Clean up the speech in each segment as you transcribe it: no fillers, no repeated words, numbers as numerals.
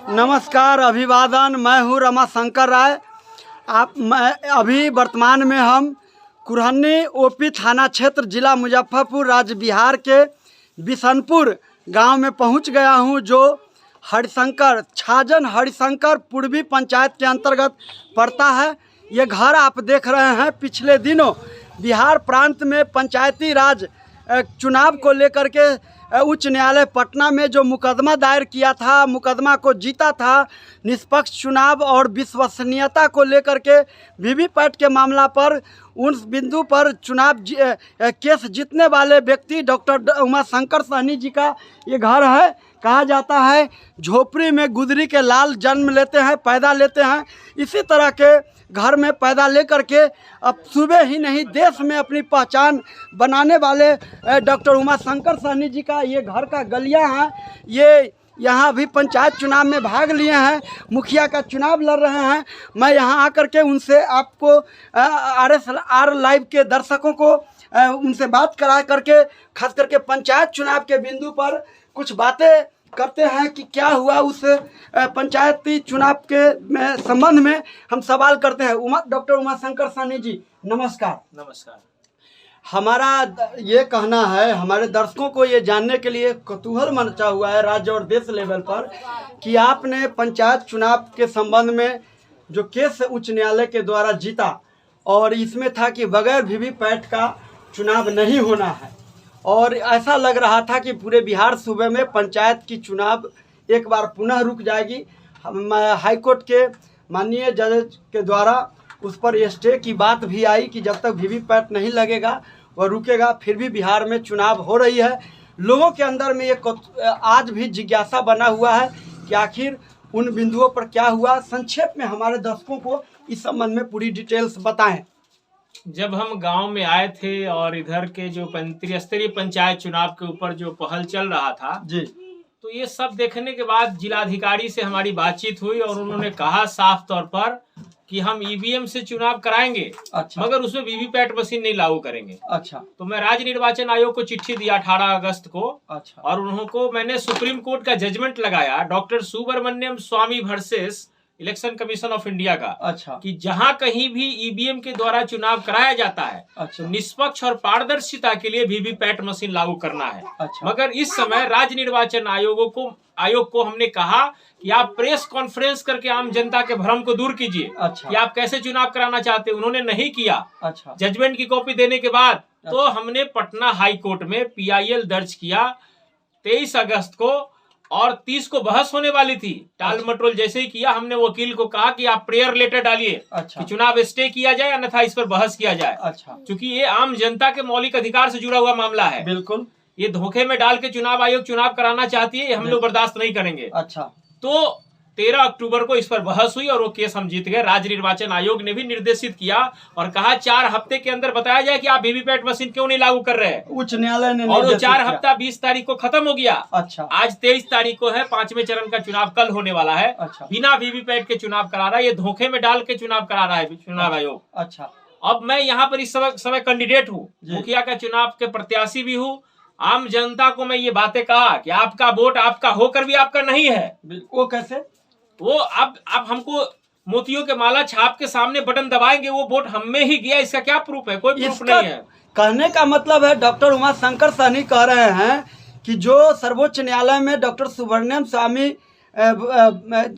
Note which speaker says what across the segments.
Speaker 1: नमस्कार, अभिवादन। मैं हूँ रमाशंकर राय। मैं अभी वर्तमान में हम कुरहनी ओपी थाना क्षेत्र जिला मुजफ्फरपुर राज्य बिहार के बिशनपुर गांव में पहुंच गया हूं, जो हरिशंकर छाजन हरिशंकर पूर्वी पंचायत के अंतर्गत पड़ता है। ये घर आप देख रहे हैं, पिछले दिनों बिहार प्रांत में पंचायती राज चुनाव को लेकर के उच्च न्यायालय पटना में जो मुकदमा दायर किया था, मुकदमा को जीता था। निष्पक्ष चुनाव और विश्वसनीयता को लेकर के वीवीपैट के मामला पर उन बिंदु पर चुनाव केस जीतने वाले व्यक्ति डॉक्टर उमाशंकर सहनी जी का ये घर है। कहा जाता है झोपड़ी में गुदरी के लाल जन्म लेते हैं, पैदा लेते हैं। इसी तरह के घर में पैदा लेकर के अब सूबे ही नहीं देश में अपनी पहचान बनाने वाले डॉक्टर उमाशंकर सहनी जी का ये घर का गलियां हैं। ये यहाँ अभी पंचायत चुनाव में भाग लिए हैं, मुखिया का चुनाव लड़ रहे हैं। मैं यहाँ आकर के उनसे आपको RSR लाइव के दर्शकों को उनसे बात करा करके खास करके पंचायत चुनाव के बिंदु पर कुछ बातें करते हैं कि क्या हुआ उस पंचायती चुनाव के संबंध में हम सवाल करते हैं। डॉक्टर उमाशंकर सहनी जी, नमस्कार।
Speaker 2: नमस्कार।
Speaker 1: हमारा ये कहना है, हमारे दर्शकों को ये जानने के लिए कौतूहल मचा हुआ है राज्य और देश लेवल पर कि आपने पंचायत चुनाव के संबंध में जो केस उच्च न्यायालय के द्वारा जीता और इसमें था कि बगैर वीवीपैट का चुनाव नहीं होना है, और ऐसा लग रहा था कि पूरे बिहार सूबे में पंचायत की चुनाव एक बार पुनः रुक जाएगी। हाईकोर्ट के माननीय जज के द्वारा उस पर स्टे की बात भी आई कि जब तक वीवीपैट नहीं लगेगा वह रुकेगा। फिर भी बिहार में चुनाव हो रही है। लोगों के अंदर में ये आज भी जिज्ञासा बना हुआ है कि आखिर उन बिंदुओं पर क्या हुआ। संक्षेप में हमारे दर्शकों को इस संबंध में पूरी डिटेल्स बताएं।
Speaker 2: जब हम गांव में आए थे और इधर के जो त्रिस्तरीय पंचायत चुनाव के ऊपर जो पहल चल रहा था
Speaker 1: जी,
Speaker 2: तो ये सब देखने के बाद जिलाधिकारी से हमारी बातचीत हुई और उन्होंने कहा साफ तौर पर कि हम ईवीएम से चुनाव कराएंगे।
Speaker 1: अच्छा।
Speaker 2: मगर उसमें वीवीपैट मशीन नहीं लागू करेंगे।
Speaker 1: अच्छा।
Speaker 2: तो मैं राज्य निर्वाचन आयोग को चिट्ठी दिया 18 अगस्त को।
Speaker 1: अच्छा।
Speaker 2: और उनको मैंने सुप्रीम कोर्ट का जजमेंट लगाया doctor Subramanian Swamy versus election commission of India का।
Speaker 1: अच्छा।
Speaker 2: कि जहां कहीं भी ईवीएम के द्वारा चुनाव कराया जाता है,
Speaker 1: अच्छा,
Speaker 2: तो निष्पक्ष और पारदर्शिता के लिए वीवीपैट मशीन लागू करना है।
Speaker 1: अच्छा।
Speaker 2: मगर इस समय राज्य निर्वाचन आयोग को हमने कहा कि आप प्रेस कॉन्फ्रेंस करके आम जनता के भ्रम को दूर कीजिए।
Speaker 1: अच्छा।
Speaker 2: कि आप कैसे चुनाव कराना चाहते हैं। उन्होंने नहीं किया।
Speaker 1: अच्छा।
Speaker 2: जजमेंट की कॉपी देने के बाद तो हमने पटना हाई कोर्ट में PIL दर्ज किया 23 अगस्त को, और 30 को बहस होने वाली थी। टाल मटोल जैसे ही किया, हमने वकील को कहा कि आप प्रेयर लेटर डालिए।
Speaker 1: अच्छा।
Speaker 2: कि चुनाव स्टे किया जाए, अन्यथा इस पर बहस किया जाए।
Speaker 1: अच्छा। क्योंकि
Speaker 2: ये आम जनता के मौलिक अधिकार से जुड़ा हुआ मामला है।
Speaker 1: बिल्कुल।
Speaker 2: ये धोखे में डाल के चुनाव आयोग चुनाव कराना चाहती है, हम लोग बर्दाश्त नहीं करेंगे।
Speaker 1: अच्छा।
Speaker 2: तो 13 अक्टूबर को इस पर बहस हुई और वो केस हम जीत गए। राज्य निर्वाचन आयोग ने भी निर्देशित किया और कहा 4 हफ्ते के अंदर बताया जाए कि आप वीवीपैट मशीन क्यों नहीं लागू कर रहे हैं।
Speaker 1: उच्च न्यायालय ने,
Speaker 2: और वो 4 हफ्ता 20 तारीख को खत्म हो गया।
Speaker 1: अच्छा।
Speaker 2: आज 23 तारीख को है, 5वें चरण का चुनाव कल होने वाला है।
Speaker 1: अच्छा।
Speaker 2: बिना वीवीपैट के चुनाव करा रहा है, ये धोखे में डाल के चुनाव करा रहा है चुनाव आयोग।
Speaker 1: अच्छा।
Speaker 2: अब मैं यहाँ पर इस समय कैंडिडेट हूँ, मुखिया का चुनाव के प्रत्याशी भी हूँ। आम जनता को मैं ये बातें कहा कि आपका वोट आपका होकर भी आपका नहीं है।
Speaker 1: वो कैसे?
Speaker 2: वो अब आप हमको मोतियों के माला छाप के सामने बटन दबाएंगे, वो वोट हम में ही गया, इसका क्या प्रूफ है? कोई प्रूफ नहीं है।
Speaker 1: कहने का मतलब है डॉक्टर उमाशंकर सहनी कह रहे हैं कि जो सर्वोच्च न्यायालय में डॉक्टर सुब्रमण्यम स्वामी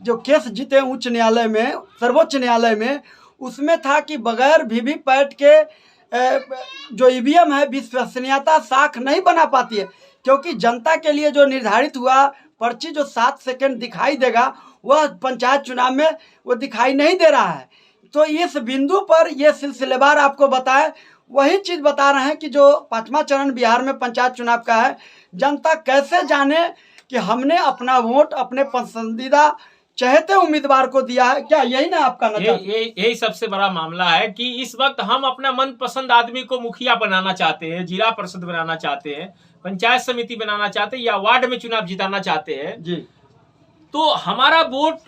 Speaker 1: जो केस जीते उच्च न्यायालय में, सर्वोच्च न्यायालय में, उसमें था कि बगैर वीवीपैट के जो ईवीएम है विश्वसनीयता साख नहीं बना पाती है, क्योंकि जनता के लिए जो निर्धारित हुआ पर्ची जो 7 सेकंड दिखाई देगा वह पंचायत चुनाव में वो दिखाई नहीं दे रहा है। तो इस बिंदु पर ये सिलसिलेवार आपको बताए, वही चीज़ बता रहे हैं कि जो 5वां चरण बिहार में पंचायत चुनाव का है, जनता कैसे जाने कि हमने अपना वोट अपने पसंदीदा चहेते उम्मीदवार को दिया है। क्या यही ना आपका नजर?
Speaker 2: यही सबसे बड़ा मामला है कि इस वक्त हम अपना मनपसंद आदमी को मुखिया बनाना चाहते हैं, जिला परिषद बनाना चाहते हैं, पंचायत समिति बनाना चाहते हैं या वार्ड में चुनाव जिताना चाहते हैं
Speaker 1: जी।
Speaker 2: तो हमारा वोट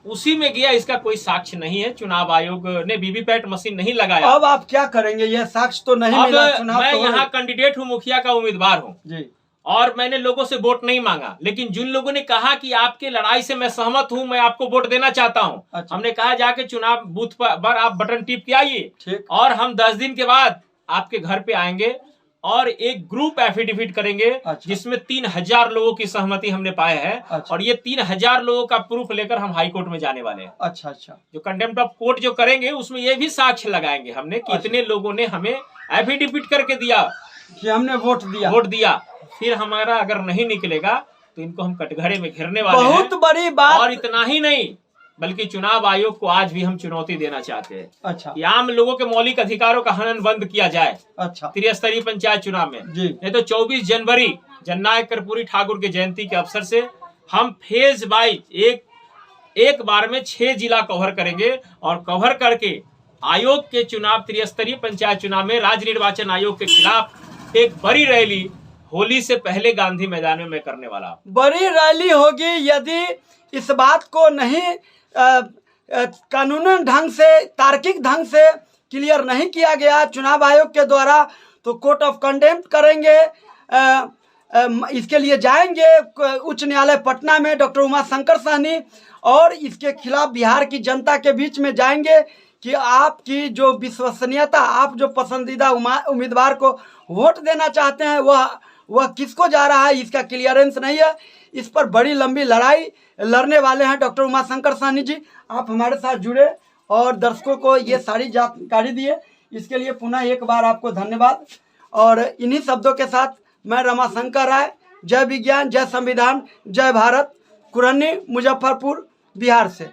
Speaker 2: उसी में गया, इसका कोई साक्ष्य नहीं है। चुनाव आयोग ने वीवीपैट मशीन नहीं लगाया।
Speaker 1: अब आप क्या करेंगे? यह साक्ष्य तो नहीं मिला।
Speaker 2: मैं यहाँ कैंडिडेट हूँ, मुखिया का उम्मीदवार हूँ
Speaker 1: जी।
Speaker 2: और मैंने लोगों से वोट नहीं मांगा, लेकिन जिन लोगों ने कहा कि आपके लड़ाई से मैं सहमत हूं, मैं आपको वोट देना चाहता हूं,
Speaker 1: अच्छा।
Speaker 2: हमने कहा जाके चुनाव बूथ पर आप बटन टिप के आइए,
Speaker 1: ठीक।
Speaker 2: और हम 10 दिन के बाद आपके घर पे आएंगे और एक ग्रुप एफिडेविट करेंगे।
Speaker 1: अच्छा।
Speaker 2: जिसमें 3000 लोगों की सहमति हमने पाए हैं।
Speaker 1: अच्छा।
Speaker 2: और ये 3000 लोगों का प्रूफ लेकर हम हाई कोर्ट में जाने वाले हैं।
Speaker 1: अच्छा अच्छा।
Speaker 2: जो कंटेम्प्ट ऑफ कोर्ट जो करेंगे उसमें ये भी साक्ष्य लगाएंगे हमने कि इतने लोगों ने हमें एफिडेविट करके दिया
Speaker 1: कि हमने वोट दिया।
Speaker 2: फिर हमारा अगर नहीं निकलेगा तो इनको हम कटघरे में घेरने वाले हैं।
Speaker 1: बहुत बड़ी बात।
Speaker 2: और इतना ही नहीं, बल्कि चुनाव आयोग को आज भी हम चुनौती देना चाहते हैं।
Speaker 1: अच्छा।
Speaker 2: कि आम लोगों के मौलिक अधिकारों का हनन बंद किया जाए।
Speaker 1: अच्छा।
Speaker 2: त्रिस्तरीय पंचायत चुनाव में
Speaker 1: जी।
Speaker 2: नहीं तो 24 जनवरी जननायक कर्पूरी ठाकुर की जयंती के अवसर से हम फेज वाइज एक बार में 6 जिला कवर करेंगे, और कवर करके आयोग के चुनाव त्रिस्तरीय पंचायत चुनाव में राज्य निर्वाचन आयोग के खिलाफ एक बड़ी रैली होली से पहले गांधी मैदान में मैं करने वाला हूं।
Speaker 1: बड़ी रैली होगी। यदि इस बात को नहीं कानूनन ढंग से, तार्किक ढंग से क्लियर नहीं किया गया चुनाव आयोग के द्वारा, तो कोर्ट ऑफ कंडेम्प्ट करेंगे। इसके लिए जाएंगे उच्च न्यायालय पटना में डॉक्टर उमाशंकर साहनी, और इसके खिलाफ बिहार की जनता के बीच में जाएंगे कि आपकी जो विश्वसनीयता, आप जो पसंदीदा उम्मीदवार को वोट देना चाहते हैं वह किसको जा रहा है, इसका क्लियरेंस नहीं है। इस पर बड़ी लंबी लड़ाई लड़ने वाले हैं डॉक्टर उमाशंकर साहनी जी। आप हमारे साथ जुड़े और दर्शकों को ये सारी जानकारी दिए, इसके लिए पुनः एक बार आपको धन्यवाद। और इन्हीं शब्दों के साथ मैं रमाशंकर राय, जय विज्ञान, जय संविधान, जय भारत, कुरहनी, मुजफ्फरपुर, बिहार से।